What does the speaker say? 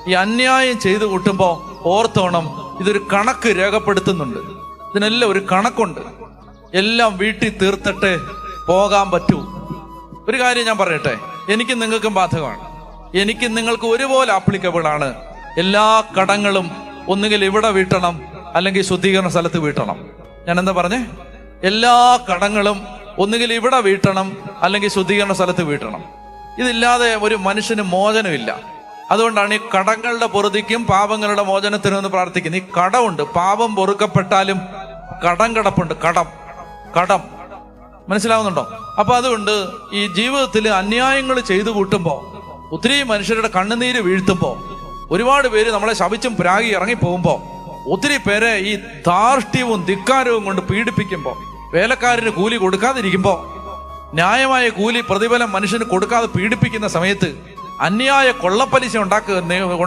ഈ അന്യായം ചെയ്തു കൂട്ടുമ്പോൾ ഓർത്തോണം, ഇതൊരു കണക്ക് രേഖപ്പെടുത്തുന്നുണ്ട്. ഇതിനെല്ലാം ഒരു കണക്കുണ്ട്. എല്ലാം വീട്ടിൽ തീർത്തിട്ട് പോകാൻ പറ്റൂ. ഒരു കാര്യം ഞാൻ പറയട്ടെ, എനിക്കും നിങ്ങൾക്കും ബാധകമാണ്. എനിക്കും നിങ്ങൾക്ക് ഒരുപോലെ ആപ്ലിക്കബിൾ ആണ്. എല്ലാ കടങ്ങളും ഒന്നുകിൽ ഇവിടെ വീട്ടണം, അല്ലെങ്കിൽ ശുദ്ധീകരണ സ്ഥലത്ത് വീട്ടണം. ഞാൻ എന്താ പറഞ്ഞേ? എല്ലാ കടങ്ങളും ഒന്നുകിൽ ഇവിടെ വീട്ടണം, അല്ലെങ്കിൽ ശുദ്ധീകരണ സ്ഥലത്ത് വീട്ടണം. ഇതില്ലാതെ ഒരു മനുഷ്യന് മോചനമില്ല. അതുകൊണ്ടാണ് ഈ കടങ്ങളുടെ പൊറുതിക്കും പാപങ്ങളുടെ മോചനത്തിനും എന്ന് പ്രാർത്ഥിക്കുന്നത്. ഈ കടമുണ്ട്, പാപം പൊറുക്കപ്പെട്ടാലും കടം കിടപ്പുണ്ട്. കടം മനസ്സിലാവുന്നുണ്ടോ? അപ്പൊ അതുകൊണ്ട് ഈ ജീവിതത്തിൽ അന്യായങ്ങൾ ചെയ്തു കൂട്ടുമ്പോ, ഒത്തിരി മനുഷ്യരുടെ കണ്ണുനീര് വീഴ്ത്തുമ്പോ, ഒരുപാട് പേര് നമ്മളെ ശപിച്ചും പ്രാഗി ഇറങ്ങി പോകുമ്പോ, ഒത്തിരി പേരെ ഈ ധാർഷ്ട്യവും ധിക്കാരവും കൊണ്ട് പീഡിപ്പിക്കുമ്പോ, വേലക്കാരന് കൂലി കൊടുക്കാതിരിക്കുമ്പോ, ന്യായമായ കൂലി പ്രതിഫലം മനുഷ്യന് കൊടുക്കാതെ പീഡിപ്പിക്കുന്ന സമയത്ത്, അന്യായ കൊള്ളപ്പലിശ